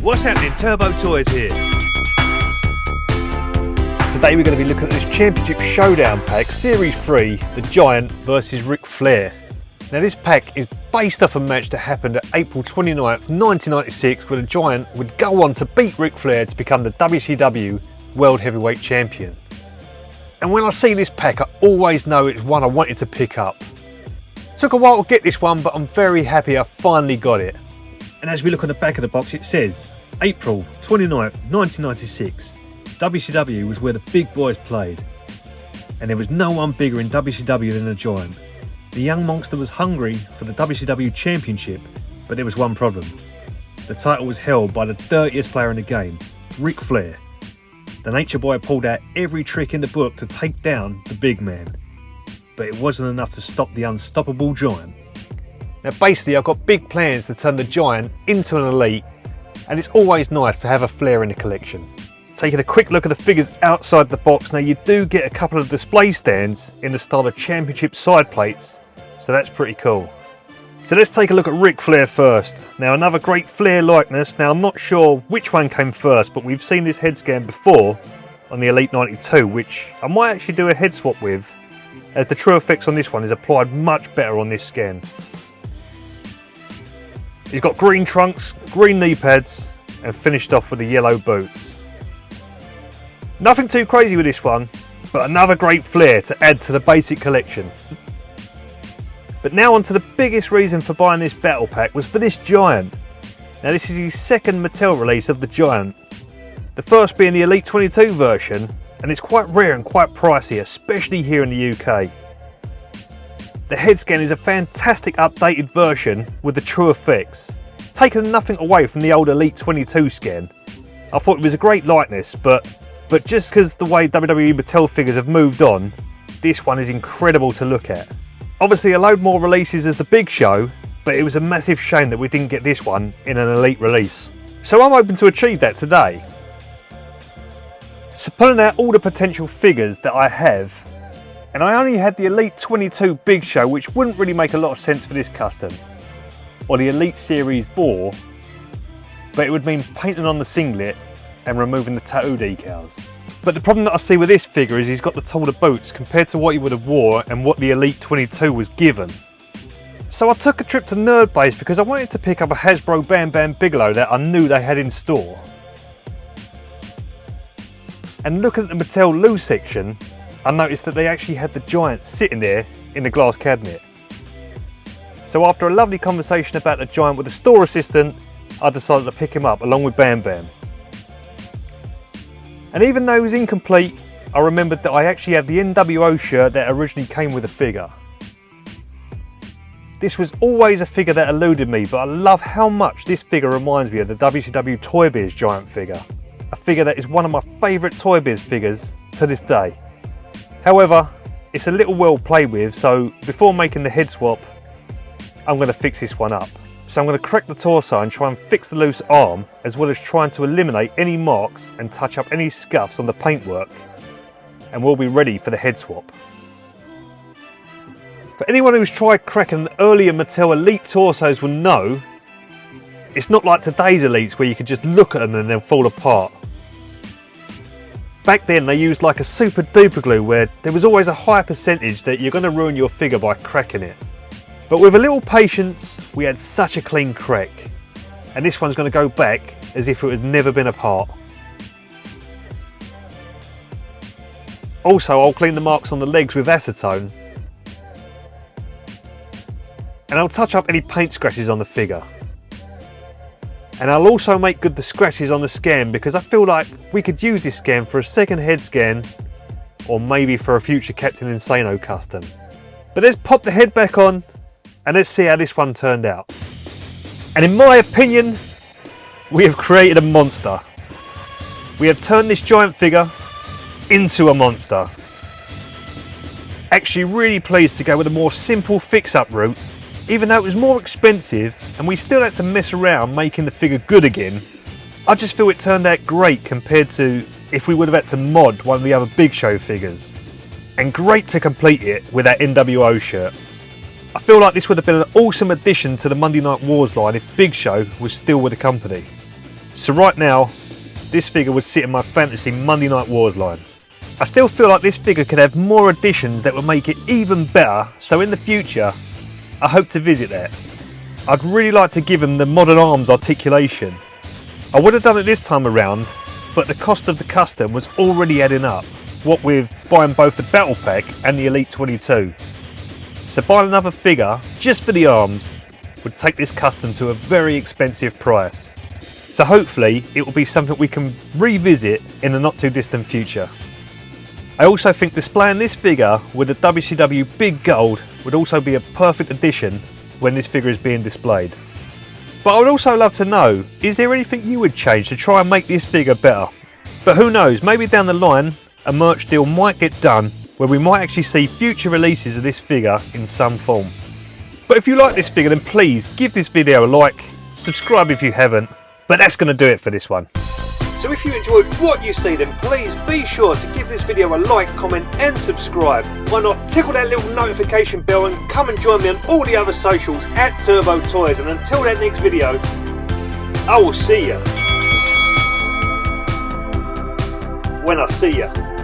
What's happening? Turbo Toys here. Today we're going to be looking at this Championship Showdown pack, Series 3, The Giant versus Ric Flair. Now this pack is based off a match that happened at April 29th, 1996, where The Giant would go on to beat Ric Flair to become the WCW World Heavyweight Champion. And when I see this pack, I always know it's one I wanted to pick up. Took a while to get this one, but I'm very happy I finally got it. And as we look on the back of the box, it says April 29th, 1996. WCW was where the big boys played, and there was no one bigger in WCW than the Giant. The young monster was hungry for the WCW Championship, but there was one problem. The title was held by the dirtiest player in the game, Ric Flair. The Nature Boy pulled out every trick in the book to take down the big man, but it wasn't enough to stop the unstoppable Giant. Now basically I've got big plans to turn the Giant into an elite, and it's always nice to have a Flair in the collection. Taking a quick look at the figures outside the box, now you do get a couple of display stands in the style of Championship side plates, so that's pretty cool. So let's take a look at Ric Flair first. Now another great Flair likeness. Now I'm not sure which one came first, but we've seen this head scan before on the Elite 92, which I might actually do a head swap with, as the true effects on this one is applied much better on this scan. He's got green trunks, green knee pads, and finished off with the yellow boots. Nothing too crazy with this one, but another great Flair to add to the basic collection. But now on to the biggest reason for buying this battle pack was for this Giant. Now this is his second Mattel release of the Giant. The first being the Elite 22 version, and it's quite rare and quite pricey, especially here in the UK. The head scan is a fantastic updated version with the true effects, taking nothing away from the old Elite 22 scan. I thought it was a great likeness, but just because the way WWE Mattel figures have moved on, this one is incredible to look at. Obviously a load more releases as the Big Show, but it was a massive shame that we didn't get this one in an Elite release. So I'm hoping to achieve that today. So pulling out all the potential figures that I have, and I only had the Elite 22 Big Show, which wouldn't really make a lot of sense for this custom, or the Elite Series 4, but it would mean painting on the singlet and removing the tattoo decals. But the problem that I see with this figure is he's got the taller boots compared to what he would have wore and what the Elite 22 was given. So I took a trip to Nerd Base because I wanted to pick up a Hasbro Bam Bam Bigelow that I knew they had in store. And looking at the Mattel loose section, I noticed that they actually had the Giant sitting there in the glass cabinet. So after a lovely conversation about the Giant with the store assistant, I decided to pick him up along with Bam Bam. And even though it was incomplete, I remembered that I actually had the NWO shirt that originally came with the figure. This was always a figure that eluded me, but I love how much this figure reminds me of the WCW Toy Biz Giant figure. A figure that is one of my favourite Toy Biz figures to this day. However, it's a little well played with, so before making the head swap, I'm going to fix this one up. So I'm going to correct the torso and try and fix the loose arm, as well as trying to eliminate any marks and touch up any scuffs on the paintwork, and we'll be ready for the head swap. For anyone who's tried cracking the earlier Mattel Elite torsos will know, it's not like today's Elites where you can just look at them and they'll fall apart. Back then they used like a super duper glue where there was always a high percentage that you're going to ruin your figure by cracking it. But with a little patience, we had such a clean crack. And this one's going to go back as if it had never been apart. Also, I'll clean the marks on the legs with acetone. And I'll touch up any paint scratches on the figure. And I'll also make good the scratches on the scan, because I feel like we could use this scan for a second head scan, or maybe for a future Captain Insano custom. But let's pop the head back on, and let's see how this one turned out. And in my opinion, we have created a monster. We have turned this Giant figure into a monster. Actually really pleased to go with a more simple fix-up route, even though it was more expensive and we still had to mess around making the figure good again. I just feel it turned out great compared to if we would have had to mod one of the other Big Show figures. And great to complete it with that NWO shirt. I feel like this would have been an awesome addition to the Monday Night Wars line if Big Show was still with the company. So right now, this figure would sit in my fantasy Monday Night Wars line. I still feel like this figure could have more additions that would make it even better, so in the future, I hope to visit that. I'd really like to give him the modern arms articulation. I would have done it this time around, but the cost of the custom was already adding up, what with buying both the Battle Pack and the Elite 22. So buying another figure, just for the arms, would take this custom to a very expensive price. So hopefully it will be something we can revisit in the not too distant future. I also think displaying this figure with the WCW Big Gold would also be a perfect addition when this figure is being displayed. But I would also love to know, is there anything you would change to try and make this figure better? But who knows, maybe down the line a merch deal might get done where we might actually see future releases of this figure in some form. But if you like this figure, then please give this video a like, subscribe if you haven't, but that's going to do it for this one. So if you enjoyed what you see, then please be sure to give this video a like, comment and subscribe. Why not tickle that little notification bell and come and join me on all the other socials at Turbo Toys. And until that next video, I will see you when I see you.